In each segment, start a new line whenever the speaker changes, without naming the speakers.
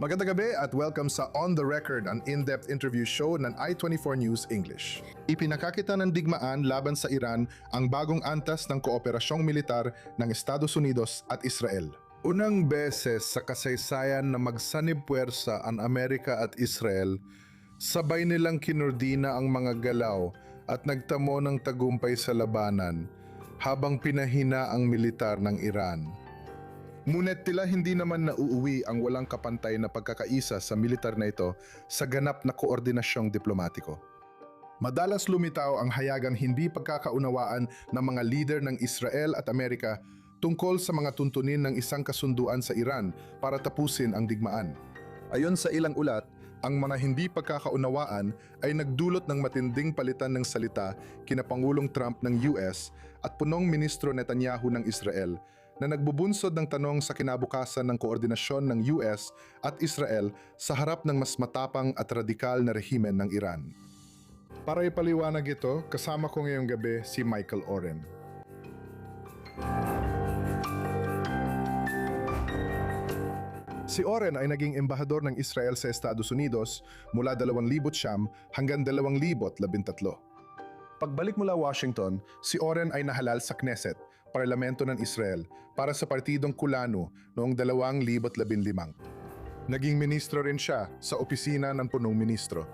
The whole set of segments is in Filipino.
Magandang gabi at welcome sa On The Record, an in-depth interview show ng I24 News English. Ipinakakita ng digmaan laban sa Iran ang bagong antas ng kooperasyong militar ng Estados Unidos at Israel. Unang beses sa kasaysayan na magsanib puwersa ang Amerika at Israel, sabay nilang kinordina ang mga galaw at nagtamo ng tagumpay sa labanan habang pinahina ang militar ng Iran. Ngunit tila hindi naman nauuwi ang walang kapantay na pagkakaisa sa militar na ito sa ganap na koordinasyong diplomatiko. Madalas lumitaw ang hayagang hindi pagkakaunawaan ng mga leader ng Israel at Amerika tungkol sa mga tuntunin ng isang kasunduan sa Iran para tapusin ang digmaan. Ayon sa ilang ulat, ang mga hindi pagkakaunawaan ay nagdulot ng matinding palitan ng salita kina Pangulong Trump ng US at punong ministro Netanyahu ng Israel na nagbubunsod ng tanong sa kinabukasan ng koordinasyon ng US at Israel sa harap ng mas matapang at radikal na rehimen ng Iran. Para ipaliwanag ito, kasama ko ngayong gabi si Michael Oren. Si Oren ay naging embahador ng Israel sa Estados Unidos mula 2009 hanggang 2013. Pagbalik mula Washington, si Oren ay nahalal sa Knesset, parlamento ng Israel, para sa partidong Kulanu noong 2015. Naging ministro rin siya sa opisina ng punong ministro.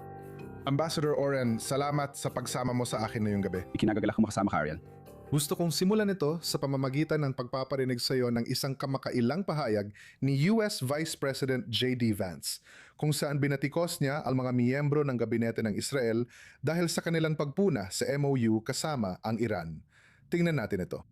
Ambassador Oren, salamat sa pagsama mo sa akin ngayong gabi.
Ikinagagalak ko makasama ka, Ariel.
Gusto kong simulan ito sa pamamagitan ng pagpaparinig sa iyo ng isang kamakailang pahayag ni US Vice President J.D. Vance, kung saan binatikos niya ang mga miyembro ng gabinete ng Israel dahil sa kanilang pagpuna sa MOU kasama ang Iran. Tingnan natin ito.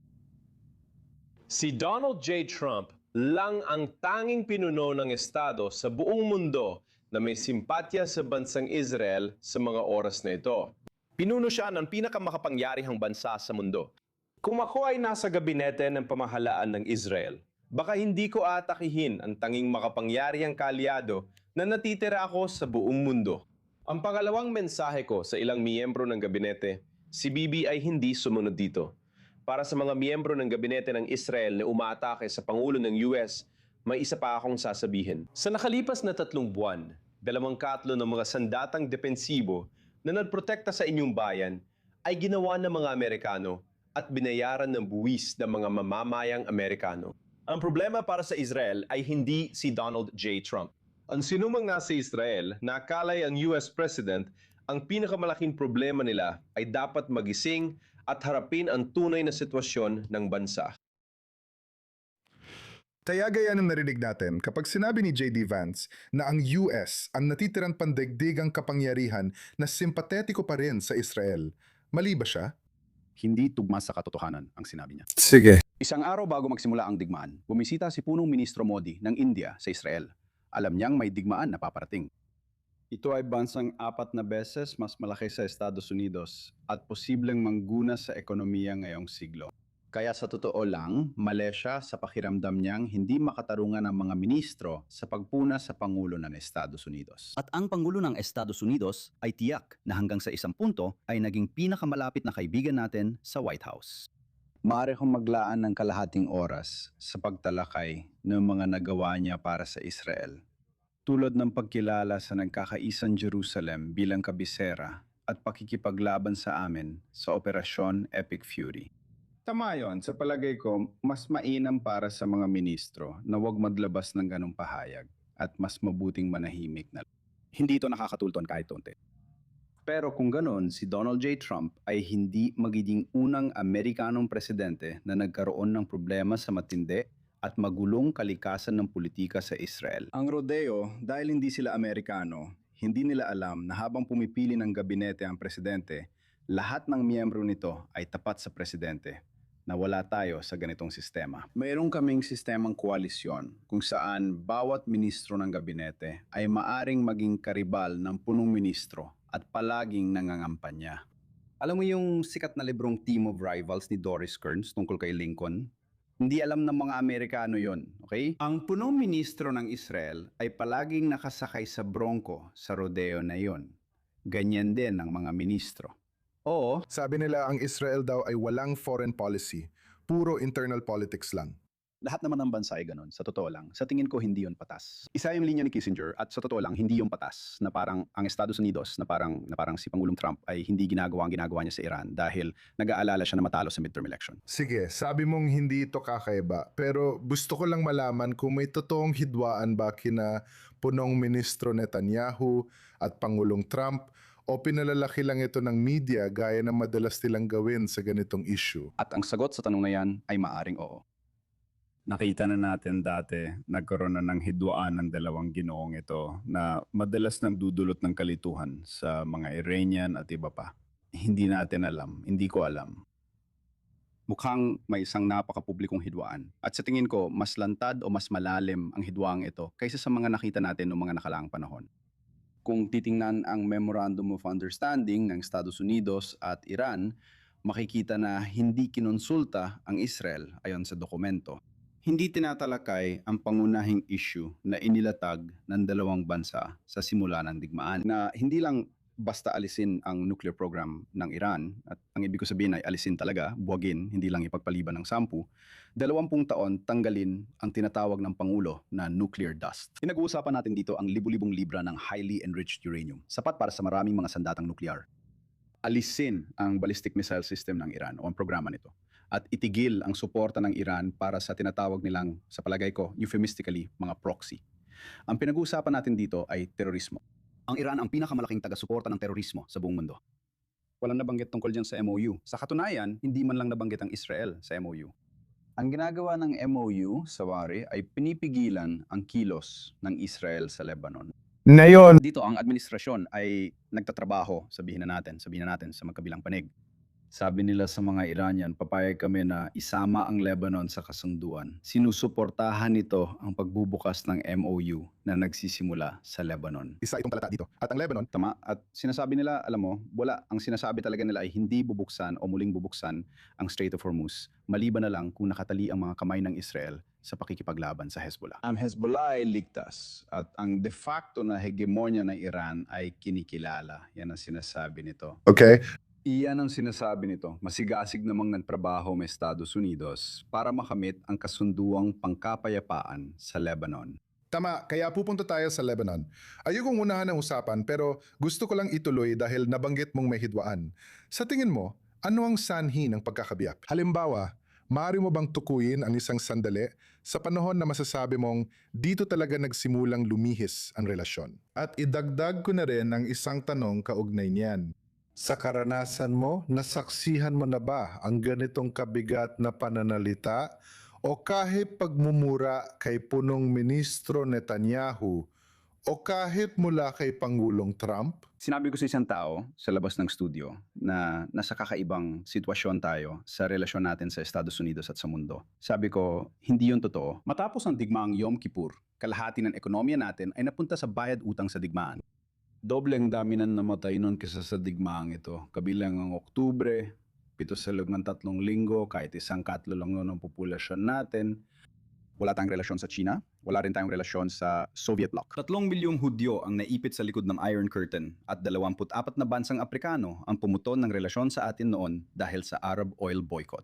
Si Donald J. Trump lang ang tanging pinuno ng Estado sa buong mundo na may simpatya sa bansang Israel sa mga oras na ito. Pinuno siya ng pinakamakapangyarihang bansa sa mundo. Kung ako ay nasa gabinete ng pamahalaan ng Israel, baka hindi ko atakihin ang tanging makapangyarihang kalyado na natitira ako sa buong mundo. Ang pangalawang mensahe ko sa ilang miyembro ng gabinete, si Bibi ay hindi sumunod dito. Para sa mga miyembro ng gabinete ng Israel na umaatake sa Pangulo ng US, may isa pa akong sasabihin. Sa nakalipas na 3 buwan, 2 ng mga sandatang depensibo na nagprotekta sa inyong bayan ay ginawa ng mga Amerikano at binayaran ng buwis ng mga mamamayang Amerikano. Ang problema para sa Israel ay hindi si Donald J. Trump. Ang sinumang nasa Israel na akalay ang US President, ang pinakamalaking problema nila ay dapat magising at harapin ang tunay na sitwasyon ng bansa.
Kaya gaya ng narinig natin kapag sinabi ni J.D. Vance na ang US ang natitirang pandaigdigang kapangyarihan na simpatetico pa rin sa Israel, mali ba siya?
Hindi tugma sa katotohanan ang sinabi niya.
Sige.
Isang araw bago magsimula ang digmaan, bumisita si punong ministro Modi ng India sa Israel. Alam niyang may digmaan na paparating.
Ito ay bansang 4 na beses mas malaki sa Estados Unidos at posibleng mangguna sa ekonomiya ngayong siglo. Kaya sa totoo lang, mali siya sa pakiramdam niyang hindi makatarungan ang mga ministro sa pagpuna sa Pangulo ng Estados Unidos.
At ang Pangulo ng Estados Unidos ay tiyak na hanggang sa isang punto ay naging pinakamalapit na kaibigan natin sa White House.
Maaari kong maglaan ng kalahating oras sa pagtalakay ng mga nagawa niya para sa Israel. Tulad ng pagkilala sa nagkakaisang Jerusalem bilang kabisera at pakikipaglaban sa amin sa Operasyon Epic Fury. Tama yon, sa palagay ko, mas mainam para sa mga ministro na huwag maglabas ng ganong pahayag at mas mabuting manahimik na.
Hindi ito nakakatulton kahit unti.
Pero kung ganon, si Donald J. Trump ay hindi magiging unang Amerikanong presidente na nagkaroon ng problema sa matindi at magulong kalikasan ng politika sa Israel. Ang rodeo, dahil hindi sila Amerikano, hindi nila alam na habang pumipili ng gabinete ang presidente, lahat ng miyembro nito ay tapat sa presidente. Na wala tayo sa ganitong sistema. Mayroon kaming sistemang koalisyon kung saan bawat ministro ng gabinete ay maaring maging karibal ng punong ministro at palaging nangangampanya.
Alam mo yung sikat na librong Team of Rivals ni Doris Kearns tungkol kay Lincoln? Hindi alam ng mga Amerikano yon, okay? Ang punong ministro ng Israel ay palaging nakasakay sa bronco sa rodeo na yon. Ganyan din ang mga ministro. Oo,
Sabi nila ang Israel daw ay walang foreign policy, puro internal politics lang.
Lahat naman ng bansa ay ganun. Sa totoo lang, sa tingin ko hindi yon patas. Isa yung linya ni Kissinger at sa totoo lang hindi yung patas na parang ang Estados Unidos na parang si Pangulong Trump ay hindi ginagawa ang ginagawa niya sa Iran dahil nag-aalala siya na matalo sa midterm election.
Sige, sabi mong hindi ito kakaiba, pero gusto ko lang malaman kung may totoong hidwaan ba kina punong ministro Netanyahu at Pangulong Trump o pinalalaki lang ito ng media gaya ng madalas nilang gawin sa ganitong issue.
At ang sagot sa tanong na yan ay maaring oo.
Nakita na natin dati, nagkaroon na ng hidwaan ng dalawang ginoong ito na madalas nagdudulot ng kalituhan sa mga Iranian at iba pa. Hindi natin alam, hindi ko alam.
Mukhang may isang napakapublikong hidwaan. At sa tingin ko, mas lantad o mas malalim ang hidwaang ito kaysa sa mga nakita natin noong mga nakalaang panahon. Kung titingnan ang Memorandum of Understanding ng Estados Unidos at Iran, makikita na hindi kinonsulta ang Israel ayon sa dokumento. Hindi tinatalakay ang pangunahing issue na inilatag ng dalawang bansa sa simula ng digmaan na hindi lang basta alisin ang nuclear program ng Iran at ang ibig ko sabihin ay alisin talaga, buwagin, hindi lang ipagpaliban ng 10, 20 taon tanggalin ang tinatawag ng Pangulo na nuclear dust. Pinag-uusapan natin dito ang libu-libong libra ng highly enriched uranium, sapat para sa maraming mga sandatang nuklear. Alisin ang ballistic missile system ng Iran o ang programa nito at itigil ang suporta ng Iran para sa tinatawag nilang, sa palagay ko, euphemistically, mga proxy. Ang pinag-uusapan natin dito ay terorismo.
Ang Iran ang pinakamalaking taga-suporta ng terorismo sa buong mundo.
Walang nabanggit tungkol dyan sa MOU. Sa katunayan, hindi man lang nabanggit ang Israel sa MOU. Ang ginagawa ng MOU, Sawari, ay pinipigilan ang kilos ng Israel sa Lebanon.
Ngayon,
Dito ang administrasyon ay nagtatrabaho, sabihin na natin sa magkabilang panig. Sabi nila sa mga Iranian, papayag kami na isama ang Lebanon sa kasunduan. Sinusuportahan nito ang pagbubukas ng MOU na nagsisimula sa Lebanon.
isa itong talata dito. At ang Lebanon,
Tama? At sinasabi nila, alam mo, wala. Ang sinasabi talaga nila ay hindi bubuksan o muling bubuksan ang Strait of Hormuz. Maliban na lang kung nakatali ang mga kamay ng Israel sa pakikipaglaban sa Hezbollah. Ang Hezbollah ay ligtas at ang de facto na hegemonya ng Iran ay kinikilala. Yan ang sinasabi nito.
okay,
Iyan ang sinasabi nito. Masigasig namang nagtrabaho ang Estados Unidos para makamit ang kasunduang pangkapayapaan sa Lebanon.
tama, kaya pupunta tayo sa Lebanon. Ayokong unahan ang usapan pero gusto ko lang ituloy dahil nabanggit mong may hidwaan. Sa tingin mo, ano ang sanhi ng pagkakabiyak? Halimbawa, maaari mo bang tukuyin ang isang sandali sa panahon na masasabi mong dito talaga nagsimulang lumihis ang relasyon? At idagdag ko na rin ang isang tanong kaugnay niyan. Sa karanasan mo, nasaksihan mo na ba ang ganitong kabigat na pananalita o kahit pagmumura kay punong ministro Netanyahu o kahit mula kay Pangulong Trump?
Sinabi ko sa isang tao sa labas ng studio na nasa kakaibang sitwasyon tayo sa relasyon natin sa Estados Unidos at sa mundo. Sabi ko, hindi yun totoo. Matapos ang digmaang Yom Kippur, kalahati ng ekonomiya natin ay napunta sa bayad utang sa digmaan. Doble ang dami na namatay noon kaysa sa digmaang ito. Kabilang ang Oktubre, 7 sa loob ng 3 linggo, kahit 1/4 lang noon ang populasyon natin. Wala tayong relasyon sa China, wala rin tayong relasyon sa Soviet bloc. 3 milyong Hudyo ang naipit sa likod ng Iron Curtain at 24 na bansang Aprikano ang pumuton ng relasyon sa atin noon dahil sa Arab oil boycott.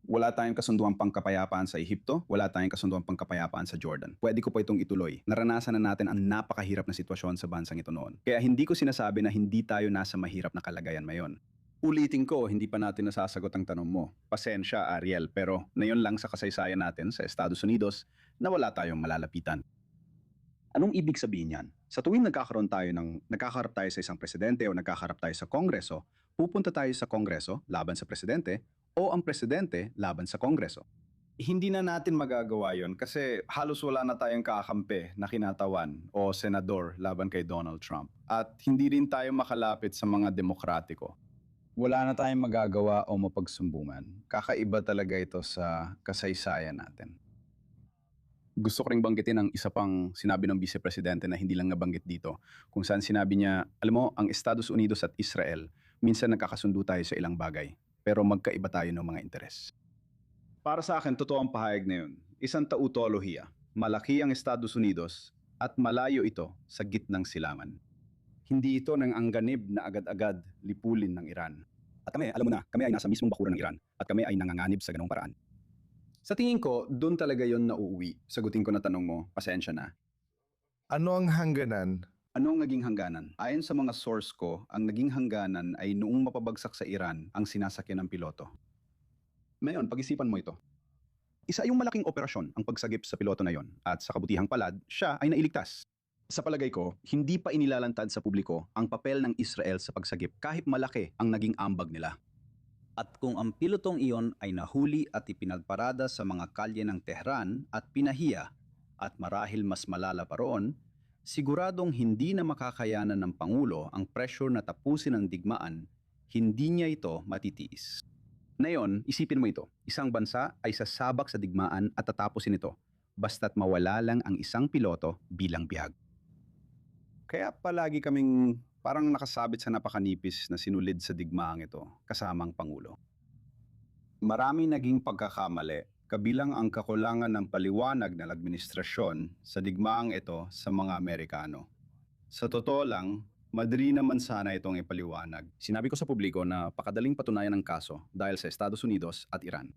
Wala tayong kasunduang pangkapayapaan sa Ehipto, wala tayong kasunduang pangkapayapaan sa Jordan. Pwede ko pa itong ituloy. Naranasan na natin ang napakahirap na sitwasyon sa bansang ito noon. Kaya hindi ko sinasabi na hindi tayo nasa mahirap na kalagayan ngayon. Ulitin ko, hindi pa natin nasasagot ang tanong mo. Pasensya, Ariel, pero ngayon lang sa kasaysayan natin sa Estados Unidos na wala tayong malalapitan. Anong ibig sabihin yan? Sa tuwing nagkakaharap tayo sa isang presidente o nagkakaharap tayo sa Kongreso, pupunta tayo sa Kongreso laban sa presidente o ang presidente laban sa Kongreso. Hindi na natin magagawa yon kasi halos wala na tayong kakampi na kinatawan o senador laban kay Donald Trump. At hindi rin tayo makalapit sa mga demokratiko. Wala na tayong magagawa o mapagsumbungan. Kakaiba talaga ito sa kasaysayan natin. Gusto ko ring banggitin ang isa pang sinabi ng Vice Presidente na hindi lang nabanggit dito. Kung saan sinabi niya, alam mo, ang Estados Unidos at Israel, minsan nagkakasundo tayo sa ilang bagay, pero magkaiba tayo ng mga interes. Para sa akin, totoo ang pahayag na yun. Isang tautolohiya. Malaki ang Estados Unidos at malayo ito sa gitnang silangan. Hindi ito ng angganib na agad-agad lipulin ng Iran. At kami, alam mo na, kami ay nasa mismong bakuran ng Iran at kami ay nanganganib sa ganong paraan. Sa tingin ko, doon talaga yon nauuwi. Sagutin ko na tanong mo, pasensya na.
Ano ang hangganan?
Ano ang naging hangganan? Ayon sa mga source ko, ang naging hangganan ay noong mapabagsak sa Iran ang sinasakyan ng piloto. Ngayon, pag-isipan mo ito. Isa yung malaking operasyon ang pagsagip sa piloto na yon at sa kabutihang palad, siya ay nailigtas. Sa palagay ko, hindi pa inilalantad sa publiko ang papel ng Israel sa pagsagip kahit malaki ang naging ambag nila.
At kung ang pilotong iyon ay nahuli at ipinagparada sa mga kalye ng Tehran at pinahiya, at marahil mas malala pa roon, siguradong hindi na makakayanan ng Pangulo ang pressure na tapusin ang digmaan, hindi niya ito matitiis. Ngayon, isipin mo ito, isang bansa ay sasabak sa digmaan at tatapusin ito, basta't mawala lang ang isang piloto bilang bihag. Kaya palagi kaming parang nakasabit sa napakanipis na sinulid sa digmaang ito, kasama ang Pangulo. Marami naging pagkakamali, kabilang ang kakulangan ng paliwanag ng administrasyon sa digmaang ito sa mga Amerikano. Sa totoo lang, madali naman sana itong ipaliwanag. Sinabi ko sa publiko na pakadaling patunayan ng kaso dahil sa Estados Unidos at Iran.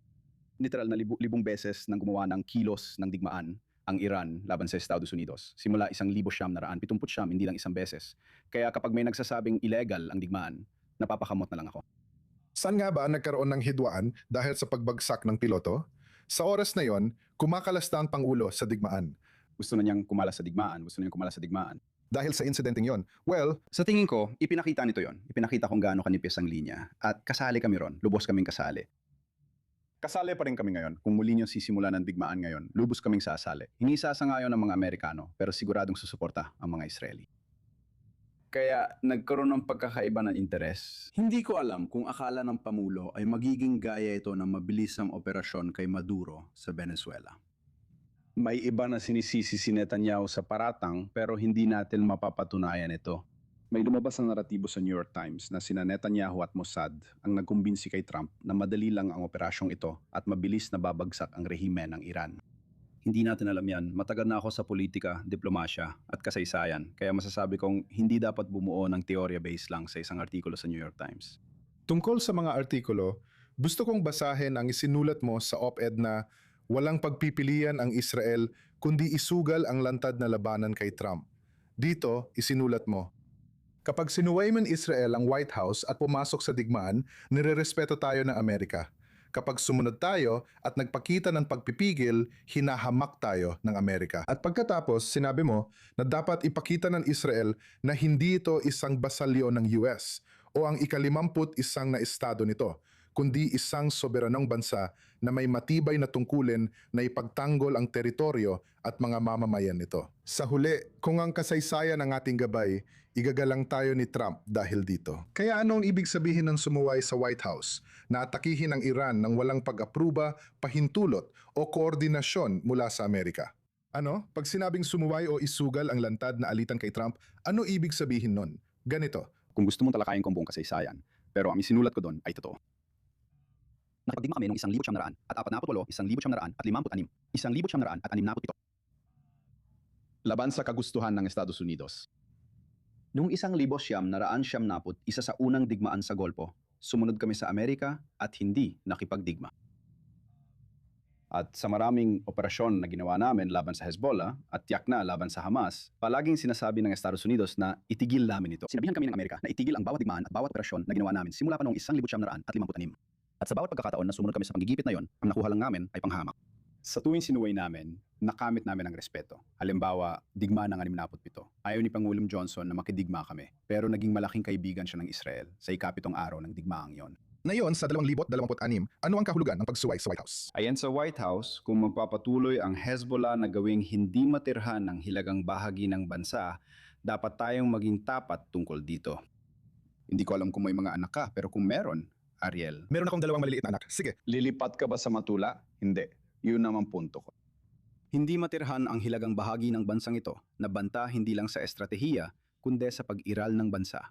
Literal na libong beses nang gumawa ng kilos ng digmaan ang Iran laban sa Estados Unidos. Simula 1,979, hindi lang isang beses. Kaya kapag may nagsasabing illegal ang digmaan, napapakamot na lang ako.
Saan nga ba nagkaroon ng hidwaan dahil sa pagbagsak ng piloto? Sa oras na yon, kumakalas na ang Pangulo sa digmaan.
Gusto na niyang kumalas sa digmaan.
Dahil sa insidenteng yon, well,
Sa tingin ko, ipinakita nito yon. Ipinakita kung gaano kanipis ang linya. At kasali kami ron. Lubos kaming kasali. Kasali pa rin kami ngayon. Kung muli niyo sisimula ng digmaan ngayon, lubos kaming sasali. Hindi sasangayon ng mga Amerikano, pero siguradong susuporta ang mga Israeli. Kaya nagkaroon ng pagkakaiba ng interes. Hindi ko alam kung akala ng Pangulo ay magiging gaya ito ng mabilisang operasyon kay Maduro sa Venezuela. May iba na sinisisi si Netanyahu sa paratang pero hindi natin mapapatunayan ito. May lumabas na naratibo sa New York Times na sina Netanyahu at Mossad ang nagkumbinsi kay Trump na madali lang ang operasyong ito at mabilis na babagsak ang rehime ng Iran. Hindi natin alam yan. Matagal na ako sa politika, diplomasya at kasaysayan. Kaya masasabi kong hindi dapat bumuo ng teorya based lang sa isang artikulo sa New York Times.
tungkol sa mga artikulo, gusto kong basahin ang isinulat mo sa op-ed na walang pagpipilian ang Israel kundi isugal ang lantad na labanan kay Trump. Dito, isinulat mo, kapag sinuway man Israel ang White House at pumasok sa digmaan, nirerespeto tayo ng Amerika. Kapag sumunod tayo at nagpakita ng pagpipigil, hinahamak tayo ng Amerika. At pagkatapos, sinabi mo na dapat ipakita ng Israel na hindi ito isang basalyo ng US o ang ika-51 na estado nito, kundi isang soberanong bansa na may matibay na tungkulin na ipagtanggol ang teritoryo at mga mamamayan nito. Sa huli, kung ang kasaysayan ng ating gabay, igagalang tayo ni Trump dahil dito. Kaya anong ibig sabihin ng sumuway sa White House na atakihin ang Iran ng walang pag-apruba, pahintulot o koordinasyon mula sa Amerika? Ano? Pag sinabing sumuway o isugal ang lantad na alitan kay Trump, ano ibig sabihin nun? Ganito.
Kung gusto mong talakayin ko ang buong kasaysayan, pero ang isinulat ko doon ay totoo. Nakapagdigma kami noong 1948 at 1956, 1967, laban sa kagustuhan ng Estados Unidos. Noong 1970, isa sa unang digmaan sa Golpo, sumunod kami sa Amerika at hindi nakipagdigma. At sa maraming operasyon na ginawa namin laban sa Hezbollah at tiyak na laban sa Hamas, palaging sinasabi ng Estados Unidos na itigil namin ito. Sinabihan kami ng Amerika na itigil ang bawat digmaan at bawat operasyon na ginawa namin simula pa noong 1956. At sa bawat pagkakataon na sumunod kami sa panggigipit na yon, ang nakuha lang namin ay panghamak. Sa tuwing sinuway namin, nakamit namin ang respeto. Halimbawa, digmaan ng 67. Ayaw ni Pangulong Johnson na makidigma kami, pero naging malaking kaibigan siya ng Israel sa ikapitong araw ng digmaang yon.
Ngayon, sa 2026, ano ang kahulugan ng pagsuway sa White House?
Ayon sa White House, kung magpapatuloy ang Hezbollah na gawing hindi matirhan ng hilagang bahagi ng bansa, dapat tayong maging tapat tungkol dito. Hindi ko alam kung may mga anak ka, pero kung meron, Ariel.
Meron akong 2 maliliit na anak. Sige.
Lilipat ka ba sa Matula? Hindi. Yun naman punto ko. Hindi matirhan ang hilagang bahagi ng bansang ito na banta hindi lang sa estratehiya, kundi sa pag-iral ng bansa.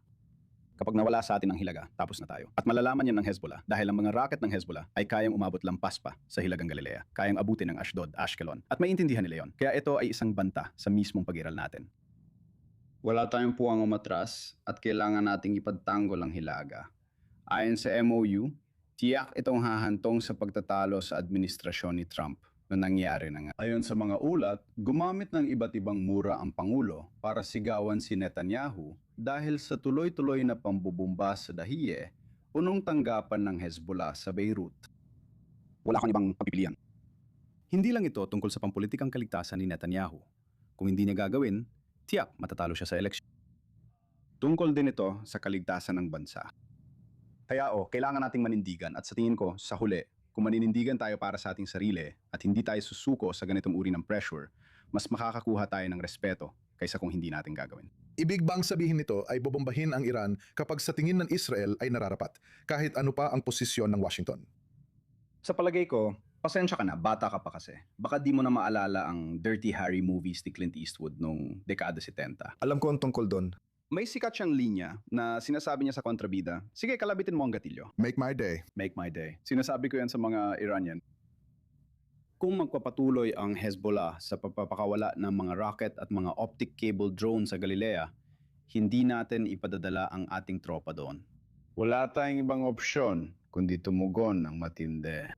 Kapag nawala sa atin ang hilaga, tapos na tayo. At malalaman yan ng Hezbollah dahil ang mga rocket ng Hezbollah ay kayang umabot lampas pa sa hilagang Galilea. Kayang abutin ng Ashdod, Ashkelon. At maintindihan nila yon. Kaya ito ay isang banta sa mismong pag-iral natin. Wala tayong puwang umatras at kailangan nating ipagtanggol ang hilaga. Ayon sa MOU, Tiyak itong hahantong sa pagtatalo sa administrasyon ni Trump na nangyari na nga. Ayon sa mga ulat, gumamit ng iba't ibang mura ang Pangulo para sigawan si Netanyahu dahil sa tuloy-tuloy na pambubumba sa Dahiye, punong tanggapan ng Hezbollah sa Beirut. Wala kang ibang pagpipilian. Hindi lang ito tungkol sa pampulitikang kaligtasan ni Netanyahu. Kung hindi niya gagawin, tiyak matatalo siya sa eleksyon. Tungkol din ito sa kaligtasan ng bansa. Kaya kailangan nating manindigan at sa tingin ko, sa huli, kung maninindigan tayo para sa ating sarili at hindi tayo susuko sa ganitong uri ng pressure, mas makakakuha tayo ng respeto kaysa kung hindi natin gagawin.
Ibig bang sabihin nito ay bobombahin ang Iran kapag sa tingin ng Israel ay nararapat, kahit ano pa ang posisyon ng Washington?
Sa palagay ko, pasensya ka na, bata ka pa kasi. Baka di mo na maalala ang Dirty Harry movies ni Clint Eastwood nung dekada 70.
Alam ko ang tungkol doon.
May sikat siyang linya na sinasabi niya sa kontrabida, sige, kalabitin mo ang gatilyo.
Make my day.
Make my day. Sinasabi ko yan sa mga Iranian. Kung magpapatuloy ang Hezbollah sa pagpapakawala ng mga rocket at mga optic cable drone sa Galilea, hindi natin ipadadala ang ating tropa doon. Wala tayong ibang opsyon kundi tumugon ng matindi.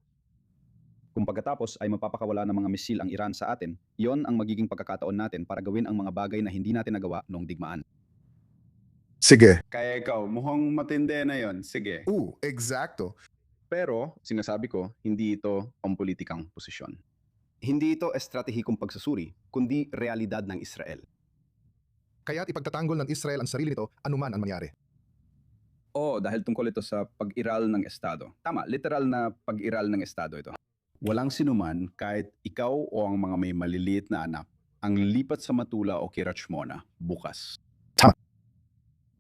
Kung pagkatapos ay mapapakawala ng mga misil ang Iran sa atin, yon ang magiging pagkakataon natin para gawin ang mga bagay na hindi natin nagawa noong digmaan.
Sige.
Kaya ikaw, mukhang matindi na yon. Sige.
Eksakto.
Pero, sinasabi ko, hindi ito pampulitikang posisyon. Hindi ito estratehikong pagsusuri, kundi realidad ng Israel.
Kaya't ipagtatanggol ng Israel ang sarili nito anuman ang mangyari.
Dahil tungkol ito sa pag-iral ng Estado. Tama, literal na pag-iral ng Estado ito. Walang sinuman, kahit ikaw o ang mga may maliliit na anak, ang lipat sa Matula o Kiryat Shmona bukas.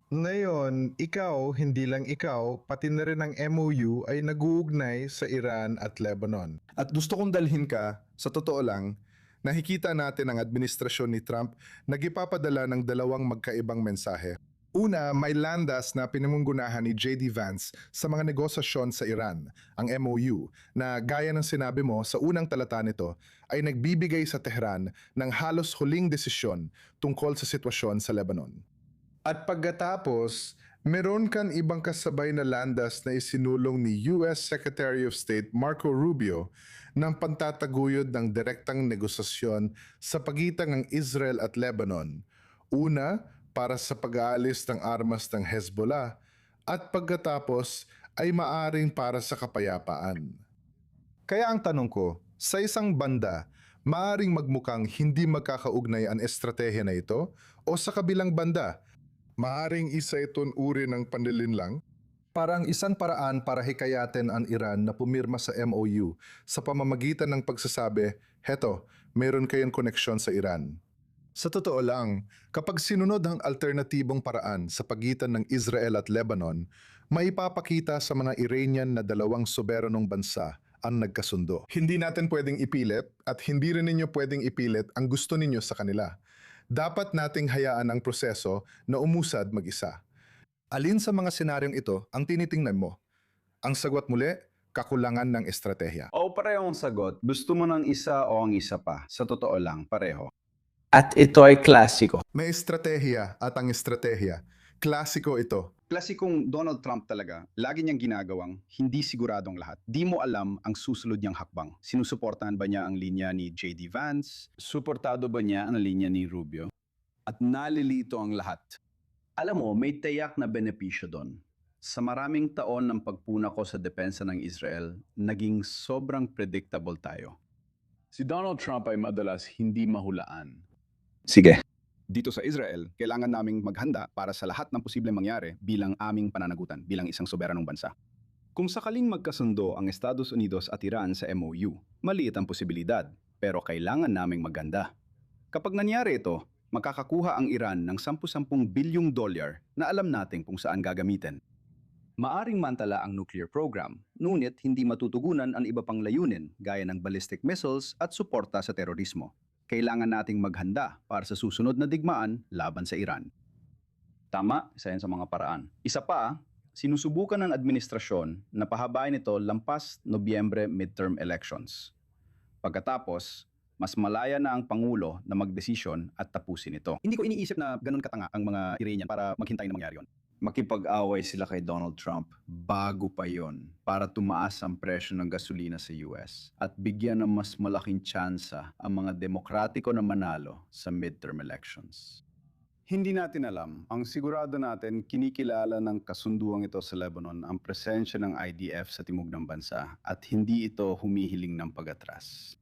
Ngayon, ikaw, hindi lang ikaw, pati na rin ang MOU ay nag-uugnay sa Iran at Lebanon. At gusto kong dalhin ka, sa totoo lang, nakikita natin ang administrasyon ni Trump nagipapadala ng dalawang magkaibang mensahe. Una, may landas na pinamunggunahan ni J.D. Vance sa mga negosasyon sa Iran, ang MOU, na gaya ng sinabi mo sa unang talata nito, ay nagbibigay sa Tehran ng halos huling desisyon tungkol sa sitwasyon sa Lebanon. At pagkatapos, meron kan ibang kasabay na landas na isinulong ni US Secretary of State Marco Rubio ng pantataguyod ng direktang negosasyon sa pagitan ng Israel at Lebanon. Una, para sa pag-aalis ng armas ng Hezbollah at pagkatapos ay maaring para sa kapayapaan. Kaya ang tanong ko, sa isang banda, maaring magmukhang hindi magkakaugnay ang estratehiya na ito o sa kabilang banda, maaring isa itong uri ng panlilinlang? Parang isang paraan para hikayatin ang Iran na pumirma sa MOU sa pamamagitan ng pagsasabi, heto, meron kayong koneksyon sa Iran. Sa totoo lang, kapag sinunod ang alternatibong paraan sa pagitan ng Israel at Lebanon, maipapakita sa mga Iranian na dalawang soberanong bansa ang nagkasundo. Hindi natin pwedeng ipilit at hindi rin ninyo pwedeng ipilit ang gusto ninyo sa kanila. Dapat nating hayaan ang proseso na umusad mag-isa. Alin sa mga senaryong ito ang tinitingnan mo? Ang sagot muli, kakulangan ng estratehiya.
Parehong sagot. Gusto mo ng isa o ang isa pa? Sa totoo lang, pareho.
At ito ay klasiko.
May estratehiya at ang estratehiya. Klasiko ito.
Klasikong Donald Trump talaga, lagi niyang ginagawang hindi siguradong lahat. Di mo alam ang susunod niyang hakbang. Sinusuportahan ba niya ang linya ni J.D. Vance? Suportado ba niya ang linya ni Rubio? At nalilito ang lahat. Alam mo, may tayak na benepisyo doon. Sa maraming taon ng pagpuna ko sa depensa ng Israel, naging sobrang predictable tayo. Si Donald Trump ay madalas hindi mahulaan. Sige. Dito sa Israel, kailangan naming maghanda para sa lahat ng posibleng mangyari bilang aming pananagutan, bilang isang soberanong bansa. Kung sakaling magkasundo ang Estados Unidos at Iran sa MOU, maliit ang posibilidad, pero kailangan naming maghanda. Kapag nangyari ito, makakakuha ang Iran ng $10 bilyong na alam natin kung saan gagamitin. Maaring mantala ang nuclear program, ngunit hindi matutugunan ang iba pang layunin gaya ng ballistic missiles at suporta sa terorismo. Kailangan nating maghanda para sa susunod na digmaan laban sa Iran. Tama, isa yan sa mga paraan. Isa pa, sinusubukan ng administrasyon na pahabain ito lampas Nobyembre midterm elections. Pagkatapos, mas malaya na ang Pangulo na magdesisyon at tapusin ito. Hindi ko iniisip na ganun katanga ang mga Iranian para maghintay na mangyari yun. Makipag-away sila kay Donald Trump bago pa yon para tumaas ang presyo ng gasolina sa US at bigyan ng mas malaking tsansa ang mga demokratiko na manalo sa midterm elections. Hindi natin alam. Ang sigurado natin, kinikilala ng kasunduang ito sa Lebanon ang presensya ng IDF sa timog ng bansa at hindi ito humihiling ng pag-atras.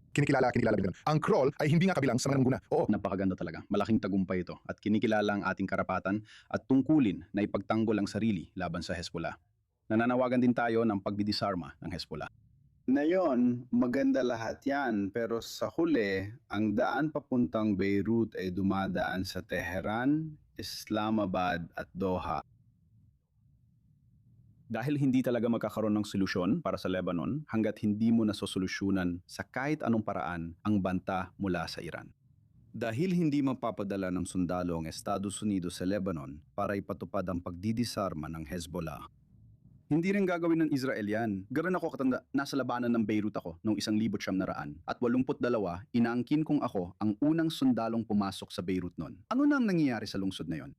Kinikilala bilang. Ang crawl ay hindi nga kabilang sa mga nangguna. Oo,
Napakaganda talaga. Malaking tagumpay ito at kinikilala ang ating karapatan at tungkulin na ipagtanggol ang sarili laban sa Hezbollah. Nananawagan din tayo ng pagdidisarma ng Hezbollah.
Ngayon, maganda lahat yan, pero sa huli, ang daan papuntang Beirut ay dumadaan sa Tehran, Islamabad at Doha.
Dahil hindi talaga magkakaroon ng solusyon para sa Lebanon hanggat hindi mo nasosolusyunan sa kahit anong paraan ang banta mula sa Iran. Dahil hindi mapapadala ng sundalo ang Estados Unidos sa Lebanon para ipatupad ang pagdidisarma ng Hezbollah, hindi rin gagawin ng Israel yan. Ganoon ako katanda, nasa labanan ng Beirut ako noong 1982 at 82, inaangkin kong ako ang unang sundalong pumasok sa Beirut noon. Ano na ang nangyayari sa lungsod na yon?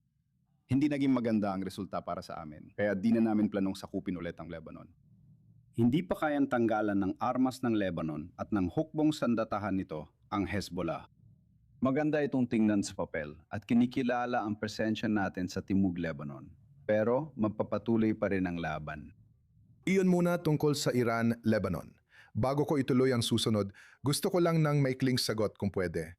Hindi naging maganda ang resulta para sa amin, kaya di na namin planong sakupin ulit ang Lebanon. Hindi pa kayang tanggalan ng armas ng Lebanon at ng hukbong sandatahan nito ang Hezbollah. Maganda itong tingnan sa papel at kinikilala ang presensya natin sa Timog Lebanon. Pero magpapatuloy pa rin ang laban.
iyon muna tungkol sa Iran, Lebanon. Bago ko ituloy ang susunod, gusto ko lang ng maikling sagot kung pwede.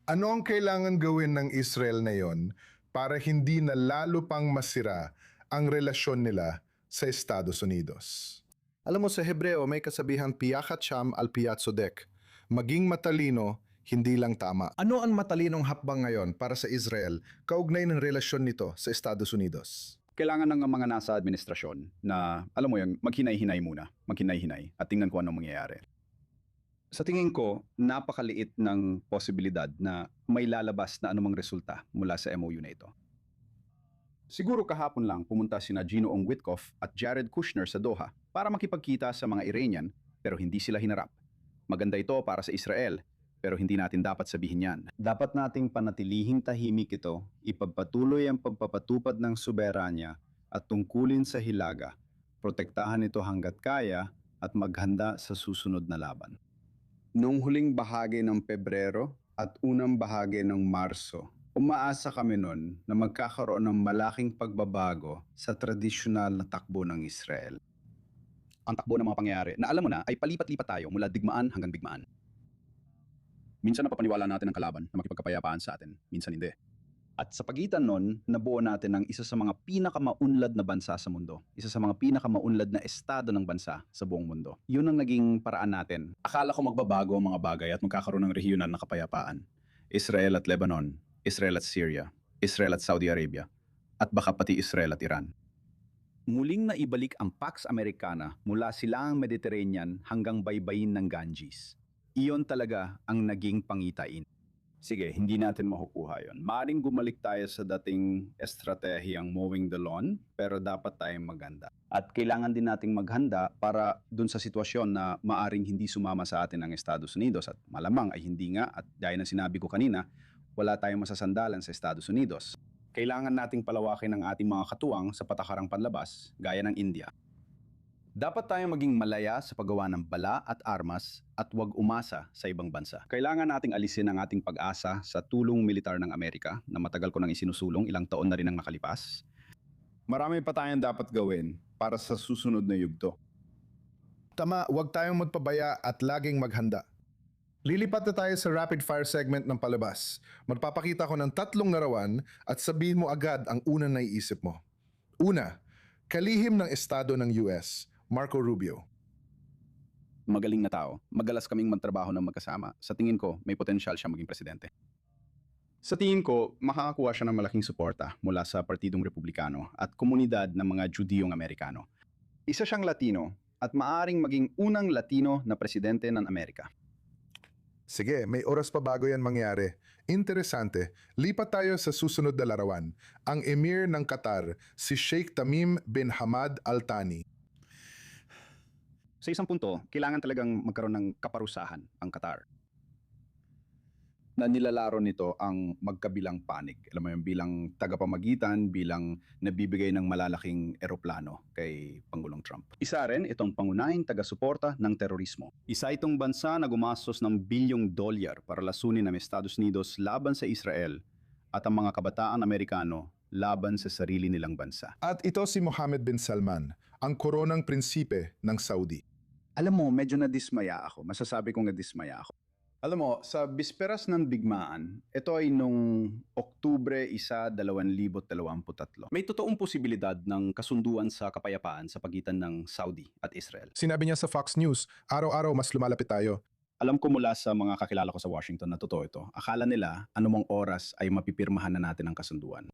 Ano ang kailangan gawin ng Israel na yon para hindi na lalo pang masira ang relasyon nila sa Estados Unidos? Alam mo, sa Hebreo may kasabihang piyachat sham al piyat sodek. Maging matalino, hindi lang tama. Ano ang matalinong hakbang ngayon para sa Israel kaugnay ng relasyon nito sa Estados Unidos?
Kailangan ng mga nasa administrasyon na, alam mo yun, maghinay-hinay muna. Maghinay-hinay at tingnan ko anong mangyayari. Sa tingin ko, napakaliit ng posibilidad na may lalabas na anumang resulta mula sa MOU na ito. Siguro kahapon lang pumunta sina Gino Ong Witkoff at Jared Kushner sa Doha para makipagkita sa mga Iranian pero hindi sila hinarap. Maganda ito para sa Israel pero hindi natin dapat sabihin yan. Dapat nating panatilihing tahimik ito, ipagpatuloy ang pagpapatupad ng soberanya at tungkulin sa hilaga, protektahan ito hanggat kaya at maghanda sa susunod na laban. Noong huling bahagi ng Pebrero at unang bahagi ng Marso, umaasa kami noon na magkakaroon ng malaking pagbabago sa tradisyonal na takbo ng Israel. Ang takbo ng mga pangyayari na alam mo na ay palipat-lipat tayo mula digmaan hanggang digmaan. Minsan napapaniwala natin ang kalaban na makipagkapayapaan sa atin, minsan hindi. At sa pagitan nun, nabuo natin ang isa sa mga pinakamaunlad na bansa sa mundo. Isa sa mga pinakamaunlad na estado ng bansa sa buong mundo. Yun ang naging paraan natin. Akala ko magbabago ang mga bagay at magkakaroon ng rehiyonal na kapayapaan. Israel at Lebanon, Israel at Syria, Israel at Saudi Arabia, at baka pati Israel at Iran. Muling naibalik ang Pax Americana mula silangang Mediterranean hanggang baybayin ng Ganges. Iyon talaga ang naging pangitain. Sige, hindi natin makukuha yon. Maaring gumalik tayo sa dating estratehiyang mowing the lawn, pero dapat tayong maganda. At kailangan din nating maghanda para dun sa sitwasyon na maaring hindi sumama sa atin ang Estados Unidos at malamang ay hindi nga at gaya ng sinabi ko kanina, wala tayong masasandalan sa Estados Unidos. Kailangan nating palawakin ang ating mga katuwang sa patakarang panlabas, gaya ng India. Dapat tayong maging malaya sa paggawa ng bala at armas at huwag umasa sa ibang bansa. Kailangan nating alisin ang ating pag-asa sa tulong militar ng Amerika na matagal ko nang isinusulong, ilang taon na rin ang nakalipas. Marami pa tayong dapat gawin para sa susunod na yugto.
Tama, huwag tayong magpabaya at laging maghanda. Lilipat na tayo sa rapid fire segment ng palabas. Magpapakita ko ng 3 larawan at sabihin mo agad ang unang naiisip mo. Una, kalihim ng estado ng US, Marco Rubio.
Magaling na tao. Magalas kaming magtrabaho ng magkasama. Sa tingin ko, may potensyal siya maging presidente. Sa tingin ko, makakakuha siya ng malaking suporta mula sa Partidong Republikano at komunidad ng mga Judiyong Amerikano. Isa siyang Latino at maaring maging unang Latino na presidente ng Amerika.
Sige, may oras pa bago yan mangyari. Interesante, lipat tayo sa susunod na larawan. Ang Emir ng Qatar, si Sheikh Tamim bin Hamad Al Thani.
Sa isang punto, kailangan talagang magkaroon ng kaparusahan ang Qatar.
na nilalaro nito ang magkabilang panig. Alam mo yung bilang tagapamagitan, bilang nabibigay ng malalaking eroplano kay Pangulong Trump. Isa rin itong pangunahing taga-suporta ng terorismo. Isa itong bansa na gumastos ng bilyong dolyar para lasunin ang Estados Unidos laban sa Israel at ang mga kabataan Amerikano laban sa sarili nilang bansa.
At ito si Mohammed bin Salman, ang koronang prinsipe ng Saudi.
Alam mo, medyo nadismaya ako. Masasabi kong nadismaya ako. Alam mo, sa bisperas ng digmaan, ito ay nung Oktubre 1, 2023. May totoong posibilidad ng kasunduan sa kapayapaan sa pagitan ng Saudi at Israel.
Sinabi niya sa Fox News, araw-araw mas lumalapit tayo.
Alam ko mula sa mga kakilala ko sa Washington na totoo ito. Akala nila anumang oras ay mapipirmahan na natin ang kasunduan.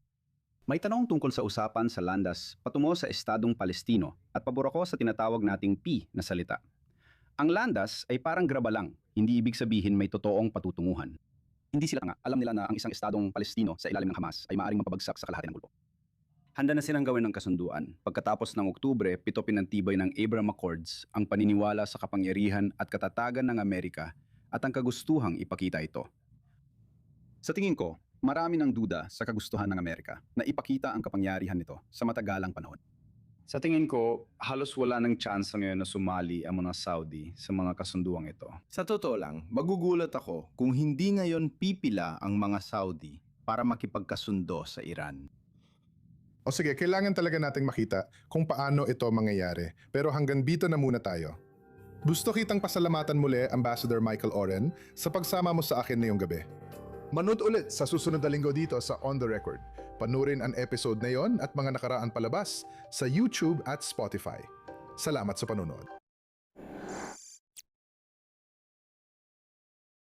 May tanong tungkol sa usapan sa landas patungo sa Estadong Palestino at pabor ako sa tinatawag nating P na salita. Ang landas ay parang graba lang, hindi ibig sabihin may totoong patutunguhan. Hindi sila nga, alam nila na ang isang Estadong Palestino sa ilalim ng Hamas ay maaaring mapabagsak sa kalahati ng mundo. Handa na silang gawin ng kasunduan. Pagkatapos ng Oktubre, 7 pinantibay ng Abraham Accords ang paniniwala sa kapangyarihan at katatagan ng Amerika at ang kagustuhang ipakita ito. Sa tingin ko, marami ng duda sa kagustuhan ng Amerika na ipakita ang kapangyarihan nito sa matagalang panahon. Sa tingin ko, halos wala ng chance ngayon na sumali ang mga Saudi sa mga kasunduang ito.
Sa totoo lang, magugulat ako kung hindi ngayon pipila ang mga Saudi para makipagkasundo sa Iran.
O sige, kailangan talaga nating makita kung paano ito mangyayari. Pero hanggang dito na muna tayo. Gusto kitang pasalamatan muli, Ambassador Michael Oren, sa pagsama mo sa akin ngayong gabi. Manood ulit sa susunod na linggo dito sa On The Record. Panurin ang episode na yon at mga nakaraan palabas sa YouTube at Spotify. Salamat sa panonood.